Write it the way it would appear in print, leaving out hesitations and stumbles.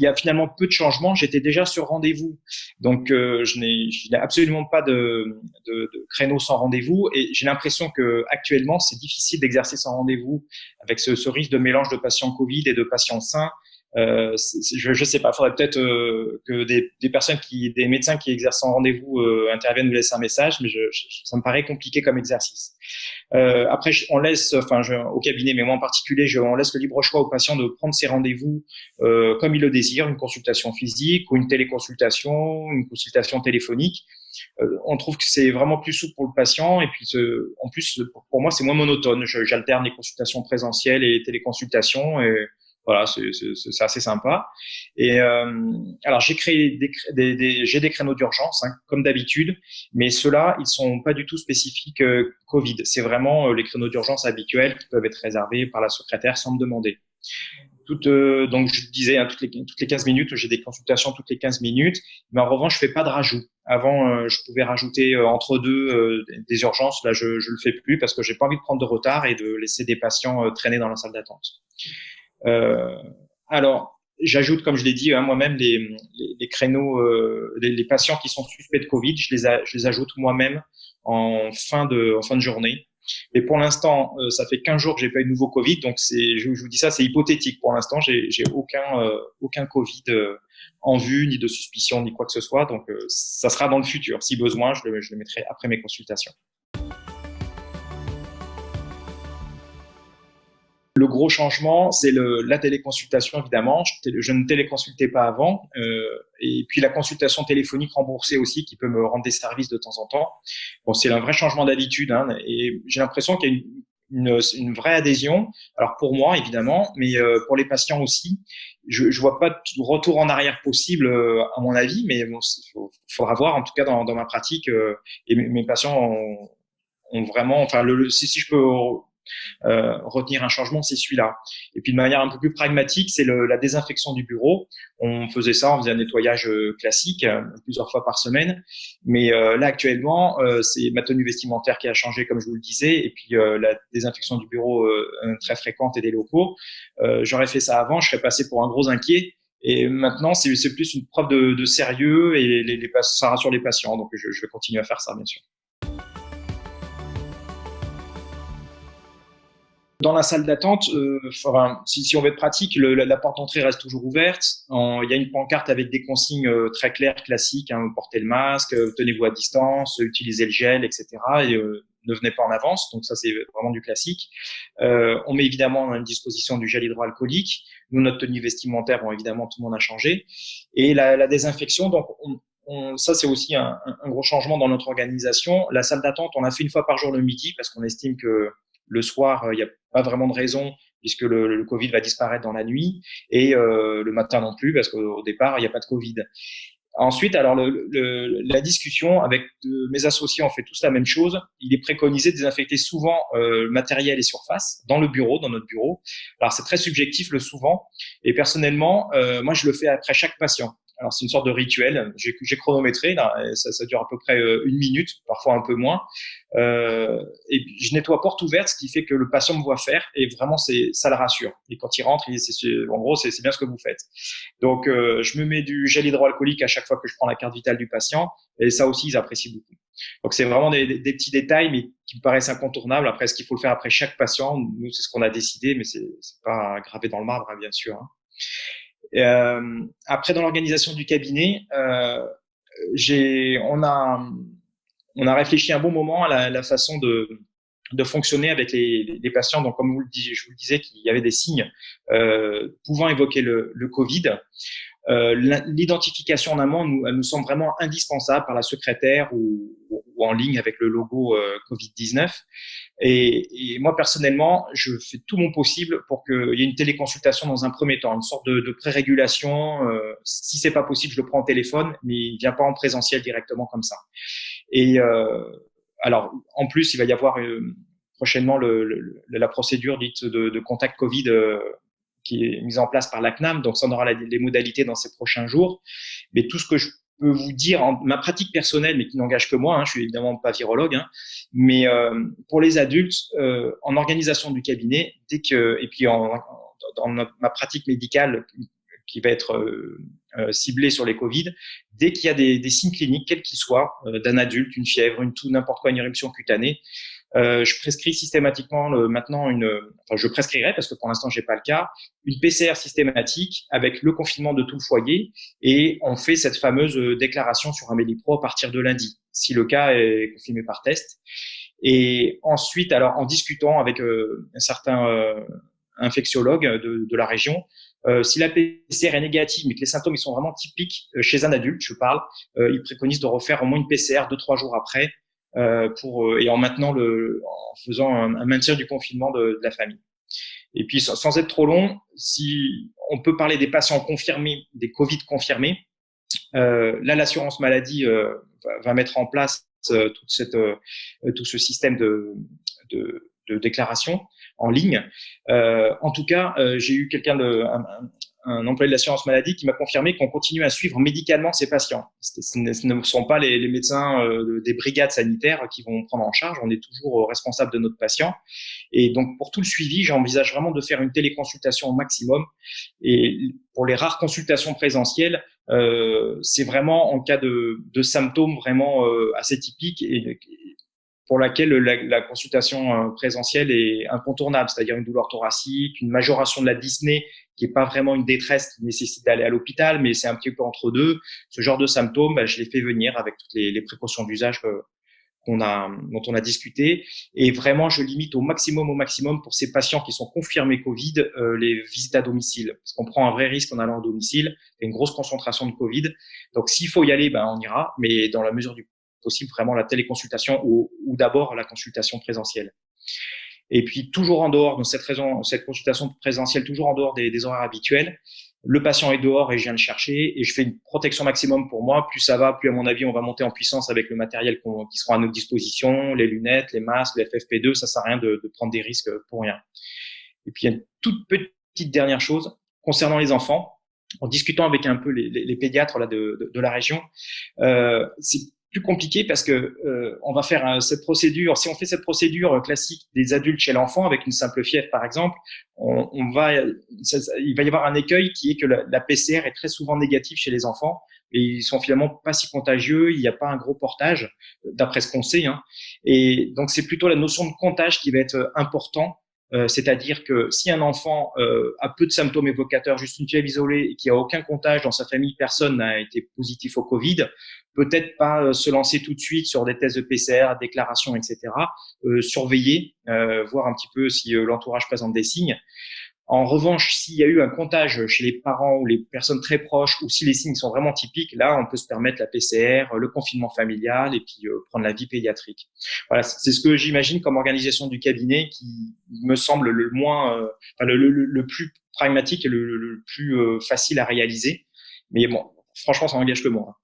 y a finalement peu de changements. J'étais déjà sur rendez-vous, donc je n'ai absolument pas de créneau sans rendez-vous, et j'ai l'impression que actuellement c'est difficile d'exercer sans rendez-vous avec ce risque de mélange de patients Covid et de patients sains. Je sais pas, il faudrait peut-être que des médecins qui exercent sans rendez-vous interviennent ou laissent un message, mais ça me paraît compliqué comme exercice. Après, on laisse, au cabinet, mais moi en particulier, on laisse le libre choix au patient de prendre ses rendez-vous comme il le désire, une consultation physique ou une téléconsultation, une consultation téléphonique. On trouve que c'est vraiment plus souple pour le patient, et puis en plus, pour moi, c'est moins monotone. J'alterne les consultations présentielles et les téléconsultations, et voilà, c'est assez sympa. Et alors j'ai des créneaux d'urgence, hein, comme d'habitude, mais ceux-là, ils sont pas du tout spécifiques Covid. C'est vraiment les créneaux d'urgence habituels qui peuvent être réservés par la secrétaire sans me demander. Donc je disais, hein, toutes les 15 minutes, j'ai des consultations toutes les 15 minutes, mais en revanche, je fais pas de rajout. Avant, je pouvais rajouter entre deux des urgences. Là, je le fais plus parce que j'ai pas envie de prendre de retard et de laisser des patients traîner dans la salle d'attente. Alors, j'ajoute, comme je l'ai dit, hein, moi-même, les créneaux, les patients qui sont suspects de Covid, je les ajoute moi-même en fin de journée. Et pour l'instant, ça fait 15 jours que j'ai pas eu de nouveau Covid, donc je vous dis ça, c'est hypothétique. Pour l'instant, j'ai aucun Covid en vue, ni de suspicion, ni quoi que ce soit. Donc, ça sera dans le futur. Si besoin, je le mettrai après mes consultations. Le gros changement, c'est la téléconsultation, évidemment. Je ne téléconsultais pas avant. Et puis la consultation téléphonique remboursée aussi, qui peut me rendre des services de temps en temps. Bon, c'est un vrai changement d'habitude, hein, et j'ai l'impression qu'il y a une vraie adhésion. Alors pour moi, évidemment, mais pour les patients aussi. Je vois pas de retour en arrière possible, à mon avis, mais bon, faudra voir. En tout cas, dans ma pratique, et mes patients ont vraiment, enfin, si je peux retenir un changement, c'est celui-là. Et puis de manière un peu plus pragmatique, c'est la désinfection du bureau. On faisait ça, on faisait un nettoyage classique plusieurs fois par semaine, mais là actuellement, c'est ma tenue vestimentaire qui a changé, comme je vous le disais, et puis la désinfection du bureau très fréquente et des locaux. J'aurais fait ça avant, je serais passé pour un gros inquiet. Et maintenant, c'est plus une preuve de sérieux, et ça rassure les patients. Donc, je vais continuer à faire ça, bien sûr. Dans la salle d'attente, si on veut être pratique, la porte d'entrée reste toujours ouverte. Il y a une pancarte avec des consignes très claires, classiques, hein, portez le masque, tenez-vous à distance, utilisez le gel, etc. Et ne venez pas en avance. Donc ça, c'est vraiment du classique. On met évidemment à une disposition du gel hydroalcoolique. Nous, notre tenue vestimentaire, bon, évidemment, tout le monde a changé. Et la désinfection, donc ça, c'est aussi un gros changement dans notre organisation. La salle d'attente, on la fait une fois par jour le midi parce qu'on estime que le soir, il n'y a pas vraiment de raison puisque le Covid va disparaître dans la nuit, et le matin non plus parce qu'au départ, il n'y a pas de Covid. Ensuite, alors la discussion avec mes associés, on fait tous la même chose. Il est préconisé de désinfecter souvent matériel et surface dans notre bureau. Alors c'est très subjectif le souvent, et personnellement, moi je le fais après chaque patient. Alors c'est une sorte de rituel. J'ai chronométré là, et ça dure à peu près 1 minute, parfois un peu moins. Et je nettoie porte ouverte, ce qui fait que le patient me voit faire, et vraiment ça le rassure. Et quand il rentre, en gros, c'est bien ce que vous faites. Donc je me mets du gel hydroalcoolique à chaque fois que je prends la carte vitale du patient, et ça aussi ils apprécient beaucoup. Donc c'est vraiment des petits détails, mais qui me paraissent incontournables. Après, est-ce qu'il faut le faire après chaque patient? Nous, c'est ce qu'on a décidé, mais c'est pas gravé dans le marbre, hein, bien sûr, hein. Après, dans l'organisation du cabinet, on a réfléchi un bon moment à la façon de fonctionner avec les patients. Donc, comme je vous le disais, qu'il y avait des signes pouvant évoquer le Covid. L'identification en amont nous semble vraiment indispensable par la secrétaire ou en ligne avec le logo Covid-19. Et moi, personnellement, je fais tout mon possible pour qu'il y ait une téléconsultation dans un premier temps, une sorte de pré-régulation. Si c'est pas possible, je le prends au téléphone, mais il vient pas en présentiel directement comme ça. Et alors, en plus, il va y avoir prochainement la procédure dite de contact Covid qui est mise en place par la CNAM. Donc, ça, on aura les modalités dans ces prochains jours. Mais tout ce que je peux vous dire en ma pratique personnelle, mais qui n'engage que moi, hein, je suis évidemment pas virologue, hein, mais pour les adultes, en organisation du cabinet, et puis dans ma pratique médicale qui va être ciblé sur les Covid. Dès qu'il y a des signes cliniques, quels qu'ils soient, d'un adulte, une fièvre, une toux, n'importe quoi, une éruption cutanée, je prescris systématiquement maintenant enfin je prescrirai parce que pour l'instant j'ai pas le cas, une PCR systématique avec le confinement de tout le foyer et on fait cette fameuse déclaration sur Amélie-Pro à partir de lundi, si le cas est confirmé par test. Et ensuite, alors en discutant avec un certain infectiologue de la région, si la PCR est négative mais que les symptômes ils sont vraiment typiques chez un adulte, je parle, il préconise de refaire au moins une PCR 2-3 jours après et en faisant un maintien du confinement de la famille. Et puis sans être trop long, si on peut parler des patients confirmés, des Covid confirmés, là l'assurance maladie va mettre en place tout ce système de déclaration en ligne. En tout cas, j'ai eu un employé de l'assurance maladie qui m'a confirmé qu'on continue à suivre médicalement ces patients. Ce ne sont pas les médecins des brigades sanitaires qui vont prendre en charge. On est toujours responsable de notre patient. Et donc, pour tout le suivi, j'envisage vraiment de faire une téléconsultation au maximum. Et pour les rares consultations présentielles, c'est vraiment en cas de symptômes vraiment assez typiques et pour laquelle la consultation présentielle est incontournable, c'est-à-dire une douleur thoracique, une majoration de la dyspnée qui est pas vraiment une détresse qui nécessite d'aller à l'hôpital, mais c'est un petit peu entre deux. Ce genre de symptômes, je les fais venir avec toutes les précautions d'usage dont on a discuté. Et vraiment, je limite au maximum pour ces patients qui sont confirmés Covid, les visites à domicile. Parce qu'on prend un vrai risque en allant au domicile. Il y a une grosse concentration de Covid. Donc, s'il faut y aller, on ira. Mais dans la mesure du possible, vraiment la téléconsultation ou d'abord la consultation présentielle. Et puis, toujours en dehors de cette consultation présentielle, toujours en dehors des horaires habituels, le patient est dehors et je viens le chercher et je fais une protection maximum pour moi. Plus ça va, plus à mon avis, on va monter en puissance avec le matériel qui sera à notre disposition, les lunettes, les masques, les FFP2. Ça sert à rien de prendre des risques pour rien. Et puis, il y a une toute petite dernière chose concernant les enfants. En discutant avec un peu les pédiatres là, de la région, c'est plus compliqué parce que on va faire cette procédure. Si on fait cette procédure classique des adultes chez l'enfant avec une simple fièvre, par exemple, il va y avoir un écueil qui est que la PCR est très souvent négative chez les enfants et ils sont finalement pas si contagieux. Il n'y a pas un gros portage, d'après ce qu'on sait. Hein. Et donc c'est plutôt la notion de contage qui va être important. C'est-à-dire que si un enfant a peu de symptômes évocateurs, juste une fièvre isolée et qu'il n'y a aucun contage dans sa famille, personne n'a été positif au Covid, peut-être pas se lancer tout de suite sur des tests de PCR, déclaration, etc. Surveiller, voir un petit peu si l'entourage présente des signes. En revanche, s'il y a eu un contage chez les parents ou les personnes très proches, ou si les signes sont vraiment typiques, là, on peut se permettre la PCR, le confinement familial et puis prendre la vie pédiatrique. Voilà, c'est ce que j'imagine comme organisation du cabinet qui me semble le plus pragmatique et le plus facile à réaliser. Mais bon, franchement, ça n'engage que moi.